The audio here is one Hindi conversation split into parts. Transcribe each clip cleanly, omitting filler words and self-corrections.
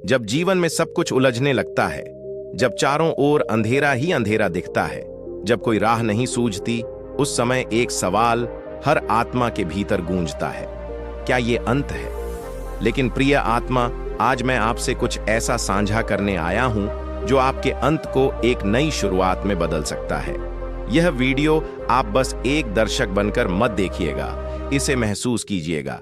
जब जीवन में सब कुछ उलझने लगता है, जब चारों ओर अंधेरा ही अंधेरा दिखता है, जब कोई राह नहीं सूझती, उस समय एक सवाल हर आत्मा के भीतर गूंजता है, क्या ये अंत है? लेकिन प्रिय आत्मा, आज मैं आपसे कुछ ऐसा साझा करने आया हूं जो आपके अंत को एक नई शुरुआत में बदल सकता है। यह वीडियो आप बस एक दर्शक बनकर मत देखिएगा, इसे महसूस कीजिएगा,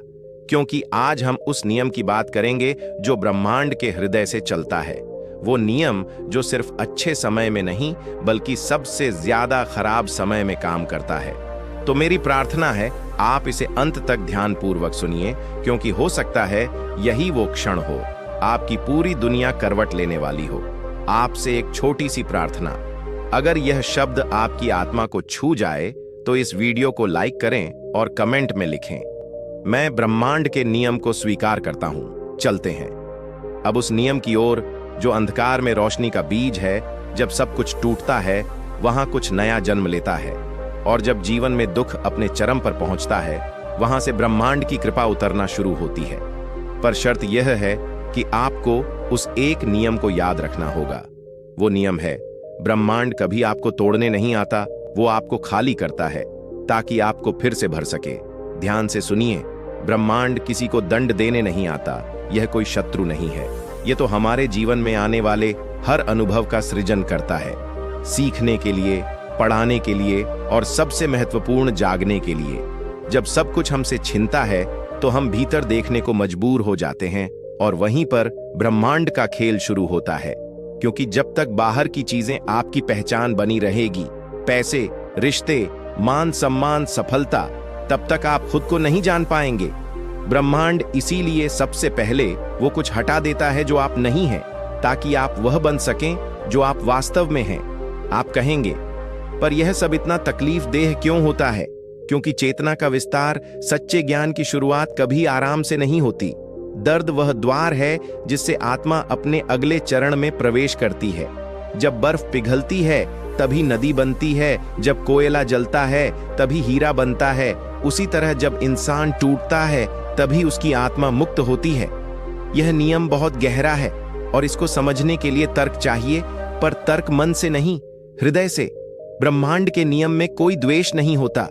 क्योंकि आज हम उस नियम की बात करेंगे जो ब्रह्मांड के हृदय से चलता है। वो नियम जो सिर्फ अच्छे समय में नहीं बल्कि सबसे ज्यादा खराब समय में काम करता है। तो मेरी प्रार्थना है आप इसे अंत तक ध्यानपूर्वक सुनिए, क्योंकि हो सकता है यही वो क्षण हो, आपकी पूरी दुनिया करवट लेने वाली हो। आपसे एक छोटी सी प्रार्थना, अगर यह शब्द आपकी आत्मा को छू जाए तो इस वीडियो को लाइक करें और कमेंट में लिखें, मैं ब्रह्मांड के नियम को स्वीकार करता हूं। चलते हैं अब उस नियम की ओर जो अंधकार में रोशनी का बीज है। जब सब कुछ टूटता है, वहां कुछ नया जन्म लेता है, और जब जीवन में दुख अपने चरम पर पहुंचता है, वहां से ब्रह्मांड की कृपा उतरना शुरू होती है। पर शर्त यह है कि आपको उस एक नियम को याद रखना होगा। वो नियम है, ब्रह्मांड कभी आपको तोड़ने नहीं आता, वो आपको खाली करता है ताकि आपको फिर से भर सके। ध्यान से सुनिए, ब्रह्मांड किसी को दंड देने नहीं आता, यह कोई शत्रु नहीं है। ये तो हमारे जीवन में आने वाले हर अनुभव का सृजन करता है, सीखने के लिए, पढ़ाने के लिए और सबसे महत्वपूर्ण जागने के लिए। जब सब कुछ हमसे छिनता है तो हम भीतर देखने को मजबूर हो जाते हैं, और वहीं पर ब्रह्मांड का खेल शुरू होता है। क्योंकि जब तक बाहर की चीजें आपकी पहचान बनी रहेगी, पैसे, रिश्ते, मान सम्मान, सफलता, तब तक आप खुद को नहीं जान पाएंगे। ब्रह्मांड इसीलिए सबसे पहले वो कुछ हटा देता है जो आप नहीं हैं, ताकि आप वह बन सकें जो आप वास्तव में हैं। आप कहेंगे, पर यह सब इतना तकलीफ देह क्यों होता है? क्योंकि चेतना का विस्तार, सच्चे ज्ञान की शुरुआत कभी आराम से नहीं होती। दर्द वह द्वार है जिससे आत्मा अपने अगले चरण में प्रवेश करती है। जब बर्फ पिघलती है तभी नदी बनती है, जब कोयला जलता है तभी हीरा बनता है। उसी तरह जब इंसान टूटता है तभी उसकी आत्मा मुक्त होती है। यह नियम बहुत गहरा है और इसको समझने के लिए तर्क चाहिए, पर तर्क मन से नहीं, हृदय से। ब्रह्मांड के नियम में कोई द्वेष नहीं होता।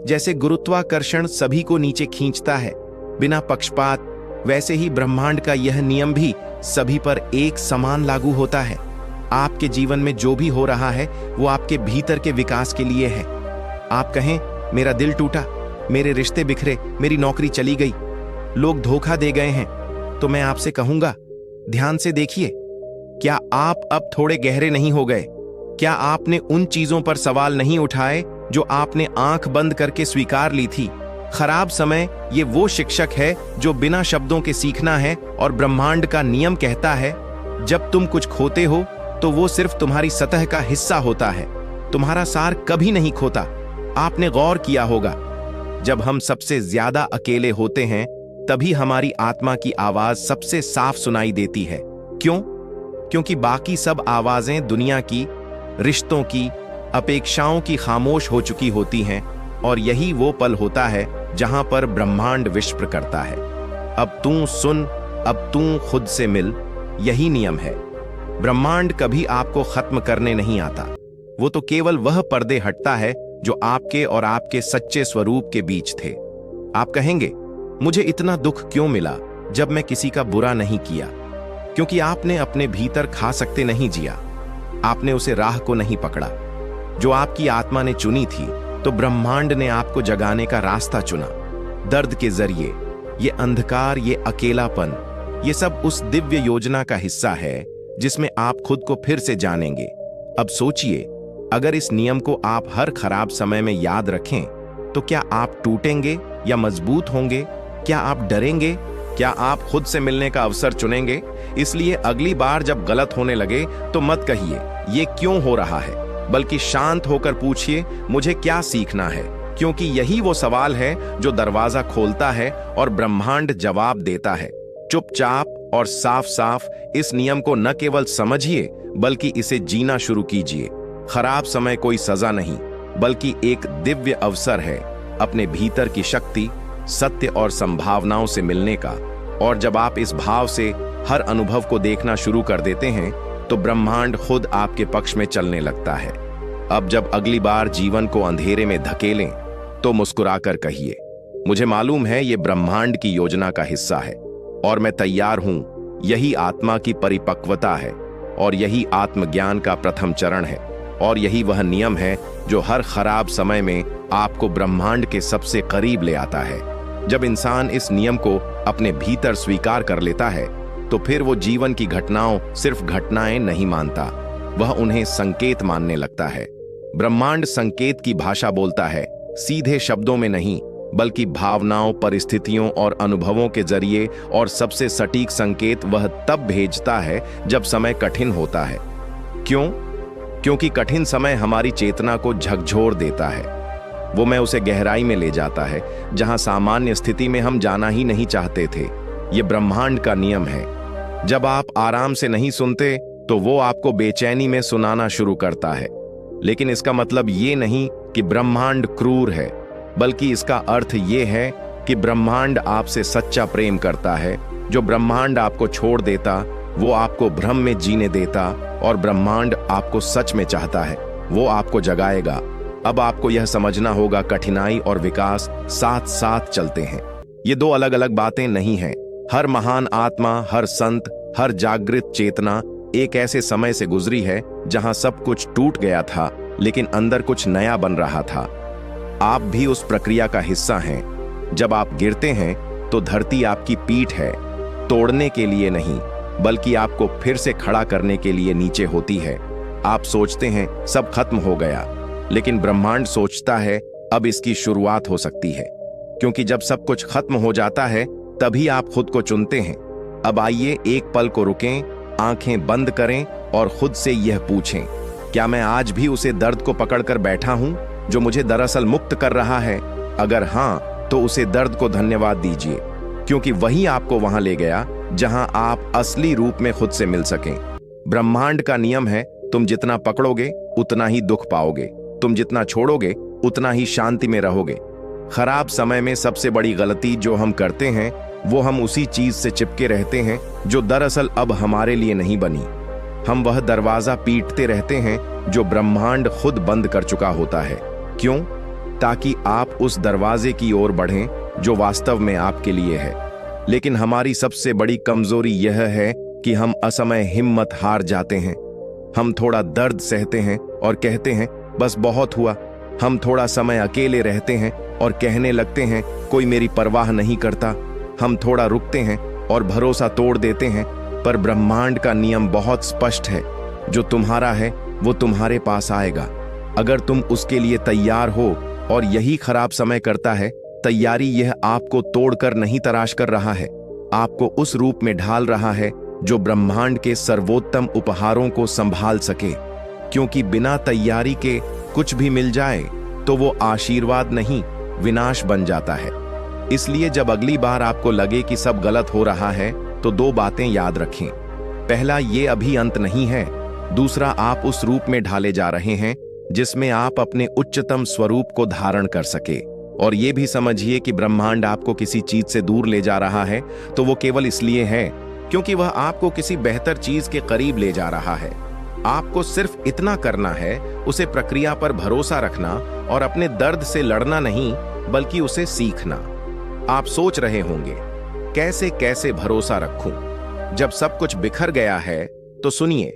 जैसे गुरुत्वाकर्षण सभी को नीचे खींचता है बिना पक्षपात, वैसे ही ब्रह्मांड का यह नियम भी सभी पर एक समान लागू होता है। आपके जीवन में जो भी हो रहा है वो आपके भीतर के विकास के लिए है। आप कहें, मेरा दिल टूटा, मेरे रिश्ते बिखरे, मेरी नौकरी चली गई, लोग धोखा दे गए हैं, तो मैं आपसे कहूंगा, ध्यान से देखिए, क्या आप अब थोड़े गहरे नहीं हो गए? क्या आपने उन चीजों पर सवाल नहीं उठाए जो आपने आंख बंद करके स्वीकार ली थी? खराब समय ये वो शिक्षक है जो बिना शब्दों के सीखना है, और ब्रह्मांड का नियम कहता है, जब तुम कुछ खोते हो तो वो सिर्फ तुम्हारी सतह का हिस्सा होता है, तुम्हारा सार कभी नहीं खोता। आपने गौर किया होगा, जब हम सबसे ज्यादा अकेले होते हैं तभी हमारी आत्मा की आवाज सबसे साफ सुनाई देती है। क्यों? क्योंकि बाकी सब आवाजें दुनिया की, रिश्तों की, अपेक्षाओं की खामोश हो चुकी होती हैं, और यही वो पल होता है जहां पर ब्रह्मांड विस्पर करता है, अब तू सुन, अब तू खुद से मिल। यही नियम है। ब्रह्मांड कभी आपको खत्म करने नहीं आता, वो तो केवल वह पर्दे हटता है जो आपके और आपके सच्चे स्वरूप के बीच थे। आप कहेंगे, मुझे इतना दुख क्यों मिला जब मैं किसी का बुरा नहीं किया? क्योंकि आपने अपने भीतर खा सकते नहीं जिया, आपने उसे राह को नहीं पकड़ा जो आपकी आत्मा ने चुनी थी। तो ब्रह्मांड ने आपको जगाने का रास्ता चुना, दर्द के जरिए। ये अंधकार, ये अकेलापन, ये सब उस दिव्य योजना का हिस्सा है जिसमें आप खुद को फिर से जानेंगे। अब सोचिए, अगर इस नियम को आप हर खराब समय में याद रखें तो क्या आप टूटेंगे या मजबूत होंगे? क्या आप डरेंगे? क्या आप खुद से मिलने का अवसर चुनेंगे? इसलिए अगली बार जब गलत होने लगे तो मत कहिए, ये क्यों हो रहा है, बल्कि शांत होकर पूछिए, मुझे क्या सीखना है? क्योंकि यही वो सवाल है जो दरवाजा खोलता है और ब्रह्मांड जवाब देता है। चुपचाप और साफ साफ इस नियम को न केवल समझिए बल्कि इसे जीना शुरू कीजिए। खराब समय कोई सजा नहीं, बल्कि एक दिव्य अवसर है अपने भीतर की शक्ति, सत्य और संभावनाओं से मिलने का। और जब आप इस भाव से हर अनुभव को देखना शुरू कर देते हैं तो ब्रह्मांड खुद आपके पक्ष में चलने लगता है। अब जब अगली बार जीवन को अंधेरे में धकेलें तो मुस्कुराकर कहिए, मुझे मालूम है ये ब्रह्मांड की योजना का हिस्सा है और मैं तैयार हूं। यही आत्मा की परिपक्वता है और यही आत्मज्ञान का प्रथम चरण है और यही वह नियम है जो हर खराब समय में आपको ब्रह्मांड के सबसे करीब ले आता है। जब इंसान इस नियम को अपने भीतर स्वीकार कर लेता है तो फिर वो जीवन की घटनाओं सिर्फ घटनाएं नहीं मानता, वह उन्हें संकेत मानने लगता है। ब्रह्मांड संकेत की भाषा बोलता है, सीधे शब्दों में नहीं बल्कि भावनाओं, परिस्थितियों और अनुभवों के जरिए, और सबसे सटीक संकेत वह तब भेजता है जब समय कठिन होता है। क्यों? क्योंकि कठिन समय हमारी चेतना को झकझोर देता है। वो मैं उसे गहराई में ले जाता है जहां सामान्य स्थिति में हम जाना ही नहीं चाहते थे। ये ब्रह्मांड का नियम है। जब आप आराम से नहीं सुनते तो वो आपको बेचैनी में सुनाना शुरू करता है। लेकिन इसका मतलब ये नहीं कि ब्रह्मांड क्रूर है, बल्कि इसका अर्थ ये है कि ब्रह्मांड आपसे सच्चा प्रेम करता है। जो ब्रह्मांड आपको छोड़ देता वो आपको भ्रम में जीने देता, और ब्रह्मांड आपको सच में चाहता है, वो आपको जगाएगा। अब आपको यह समझना होगा, कठिनाई और विकास साथ साथ चलते हैं। ये दो अलग अलग बातें नहीं हैं। हर महान आत्मा, हर संत, हर जागृत चेतना एक ऐसे समय से गुजरी है जहां सब कुछ टूट गया था लेकिन अंदर कुछ नया बन रहा था। आप भी उस प्रक्रिया का हिस्सा हैं। जब आप गिरते हैं तो धरती आपकी पीठ है, तोड़ने के लिए नहीं बल्कि आपको फिर से खड़ा करने के लिए नीचे होती है। आप सोचते हैं सब खत्म हो गया, लेकिन ब्रह्मांड सोचता है अब इसकी शुरुआत हो सकती है। क्योंकि जब सब कुछ खत्म हो जाता है तभी आप खुद को चुनते हैं। अब आइए एक पल को रुकें, आंखें बंद करें और खुद से यह पूछें, क्या मैं आज भी उसे दर्द को पकड़कर बैठा हूं जो मुझे दरअसल मुक्त कर रहा है? अगर हां, तो उसे दर्द को धन्यवाद दीजिए, क्योंकि वही आपको वहां ले गया जहां आप असली रूप में खुद से मिल सकें। ब्रह्मांड का नियम है, तुम जितना पकड़ोगे उतना ही दुख पाओगे, तुम जितना छोड़ोगे उतना ही शांति में रहोगे। खराब समय में सबसे बड़ी गलती जो हम करते हैं वो हम उसी चीज से चिपके रहते हैं जो दरअसल अब हमारे लिए नहीं बनी। हम वह दरवाजा पीटते रहते हैं जो ब्रह्मांड खुद बंद कर चुका होता है। क्यों? ताकि आप उस दरवाजे की ओर बढ़ें जो वास्तव में आपके लिए है। लेकिन हमारी सबसे बड़ी कमजोरी यह है कि हम असमय हिम्मत हार जाते हैं। हम थोड़ा दर्द सहते हैं और कहते हैं बस बहुत हुआ। हम थोड़ा समय अकेले रहते हैं और कहने लगते हैं कोई मेरी परवाह नहीं करता। हम थोड़ा रुकते हैं और भरोसा तोड़ देते हैं। पर ब्रह्मांड का नियम बहुत स्पष्ट है, जो तुम्हारा है वो तुम्हारे पास आएगा अगर तुम उसके लिए तैयार हो। और यही खराब समय करता है। तैयारी यह आपको तोड़कर नहीं तराश कर रहा है, आपको उस रूप में ढाल रहा है जो ब्रह्मांड के सर्वोत्तम उपहारों को संभाल सके। क्योंकि बिना तैयारी के कुछ भी मिल जाए तो वो आशीर्वाद नहीं, विनाश बन जाता है। इसलिए जब अगली बार आपको लगे कि सब गलत हो रहा है तो दो बातें याद रखें। पहला, ये अभी अंत नहीं है। दूसरा, आप उस रूप में ढाले जा रहे हैं जिसमें आप अपने उच्चतम स्वरूप को धारण कर सके। और ये भी समझिए कि ब्रह्मांड आपको किसी चीज से दूर ले जा रहा है तो वो केवल इसलिए है क्योंकि वह आपको किसी बेहतर चीज के करीब ले जा रहा है। आपको सिर्फ इतना करना है, उसे प्रक्रिया पर भरोसा रखना और अपने दर्द से लड़ना नहीं बल्कि उसे सीखना। आप सोच रहे होंगे कैसे कैसे भरोसा रखूं जब सब कुछ बिखर गया है? तो सुनिए,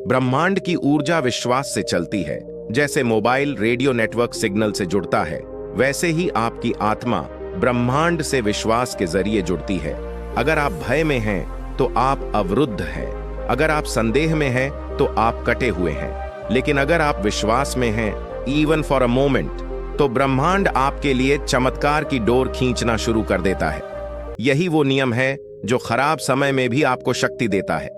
ब्रह्मांड की ऊर्जा विश्वास से चलती है। जैसे मोबाइल रेडियो नेटवर्क सिग्नल से जुड़ता है, वैसे ही आपकी आत्मा ब्रह्मांड से विश्वास के जरिए जुड़ती है। अगर आप भय में हैं तो आप अवरुद्ध हैं, अगर आप संदेह में हैं तो आप कटे हुए हैं। लेकिन अगर आप विश्वास में हैं, इवन फॉर अ मोमेंट, तो ब्रह्मांड आपके लिए चमत्कार की डोर खींचना शुरू कर देता है। यही वो नियम है जो खराब समय में भी आपको शक्ति देता है।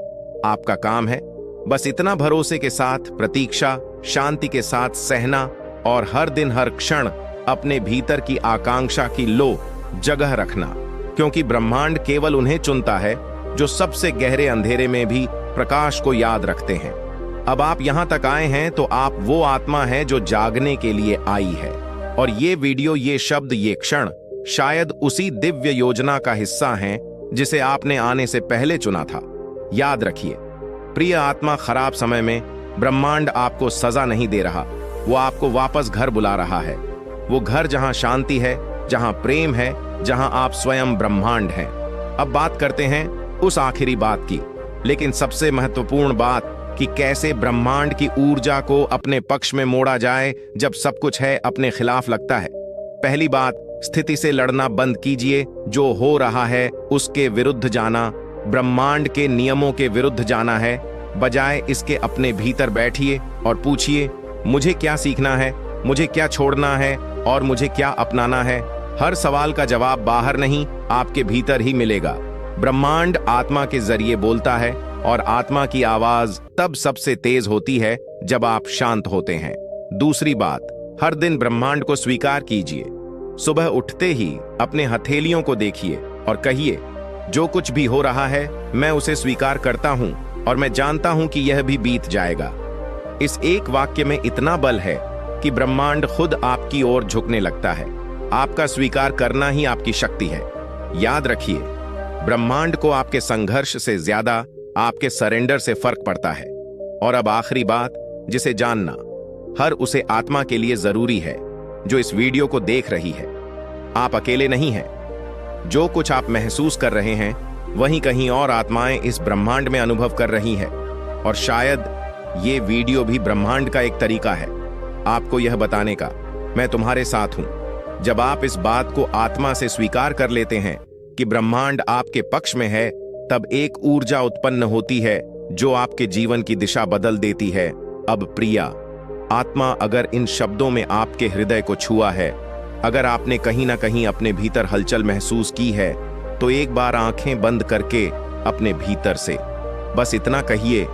आपका काम है बस इतना भरोसे के साथ प्रतीक्षा, शांति के साथ सहना और हर दिन हर क्षण अपने भीतर की आकांक्षा की लो जगह रखना। क्योंकि ब्रह्मांड केवल उन्हें चुनता है जो सबसे गहरे अंधेरे में भी प्रकाश को याद रखते हैं। अब आप यहां तक आए हैं तो आप वो आत्मा है जो जागने के लिए आई है। और ये वीडियो, ये शब्द, ये क्षण शायद उसी दिव्य योजना का हिस्सा हैं जिसे आपने आने से पहले चुना था। याद रखिए, प्रिय आत्मा, खराब समय में ब्रह्मांड आपको सजा नहीं दे रहा, वो आपको वापस घर बुला रहा है। वो घर जहां शांति है, जहां प्रेम है, जहां आप स्वयं ब्रह्मांड हैं। अब बात करते हैं उस आखिरी बात की, लेकिन सबसे महत्वपूर्ण बात कि कैसे ब्रह्मांड की ऊर्जा को अपने पक्ष में मोड़ा जाए जब सब कुछ है अपने खिलाफ लगता है। पहली बात, स्थिति से लड़ना बंद कीजिए। जो हो रहा है उसके विरुद्ध जाना, ब्रह्मांड के नियमों के विरुद्ध जाना है। बजाय इसके अपने भीतर बैठिए और पूछिए, मुझे क्या सीखना है, मुझे क्या छोड़ना है और मुझे क्या अपनाना है। हर सवाल का जवाब बाहर नहीं, आपके भीतर ही मिलेगा। ब्रह्मांड आत्मा के जरिए बोलता है और आत्मा की आवाज तब सबसे तेज होती है जब आप शांत होते हैं। दूसरी बात, हर दिन ब्रह्मांड को स्वीकार कीजिए। सुबह उठते ही अपने हथेलियों को देखिए और कहिए, जो कुछ भी हो रहा है मैं उसे स्वीकार करता हूं और मैं जानता हूं कि यह भी बीत जाएगा। इस एक वाक्य में इतना बल है कि ब्रह्मांड खुद आपकी ओर झुकने लगता है। आपका स्वीकार करना ही आपकी शक्ति है। याद रखिए, ब्रह्मांड को आपके संघर्ष से ज्यादा आपके सरेंडर से फर्क पड़ता है। और अब आखिरी बात, जिसे जानना हर उसे आत्मा के लिए जरूरी है जो इस वीडियो को देख रही है। आप अकेले नहीं हैं। जो कुछ आप महसूस कर रहे हैं वहीं कहीं और आत्माएं इस ब्रह्मांड में अनुभव कर रही हैं। और शायद ये वीडियो भी ब्रह्मांड का एक तरीका है आपको यह बताने का, मैं तुम्हारे साथ हूं। जब आप इस बात को आत्मा से स्वीकार कर लेते हैं कि ब्रह्मांड आपके पक्ष में है, तब एक ऊर्जा उत्पन्न होती है जो आपके जीवन की दिशा बदल देती है। अब प्रिया आत्मा, अगर इन शब्दों में आपके हृदय को छुआ है, अगर आपने कहीं ना कहीं अपने भीतर हलचल महसूस की है, तो एक बार आंखें बंद करके अपने भीतर से बस इतना कहिए,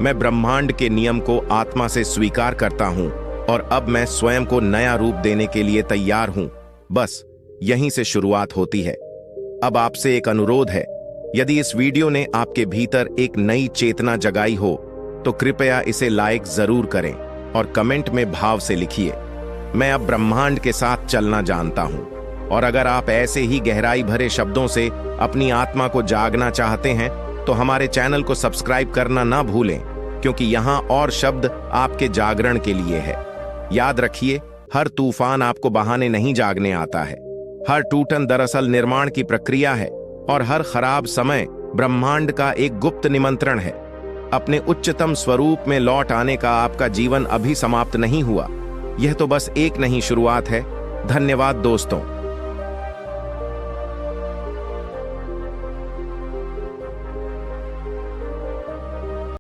मैं ब्रह्मांड के नियम को आत्मा से स्वीकार करता हूं और अब मैं स्वयं को नया रूप देने के लिए तैयार हूं। बस यहीं से शुरुआत होती है। अब आपसे एक अनुरोध है, यदि इस वीडियो ने आपके भीतर एक नई चेतना जगाई हो तो कृपया इसे लाइक जरूर करें और कमेंट में भाव से लिखिए, मैं अब ब्रह्मांड के साथ चलना जानता हूं। और अगर आप ऐसे ही गहराई भरे शब्दों से अपनी आत्मा को जागना चाहते हैं तो हमारे चैनल को सब्सक्राइब करना ना भूलें, क्योंकि यहां और शब्द आपके जागरण के लिए है। याद रखिए, हर तूफान आपको बहाने नहीं जागने आता है। हर टूटन दरअसल निर्माण की प्रक्रिया है और हर खराब समय ब्रह्मांड का एक गुप्त निमंत्रण है। अपने उच्चतम स्वरूप में लौट आने का आपका जीवन अभी समाप्त नहीं हुआ। यह तो बस एक नई शुरुआत है। धन्यवाद दोस्तों।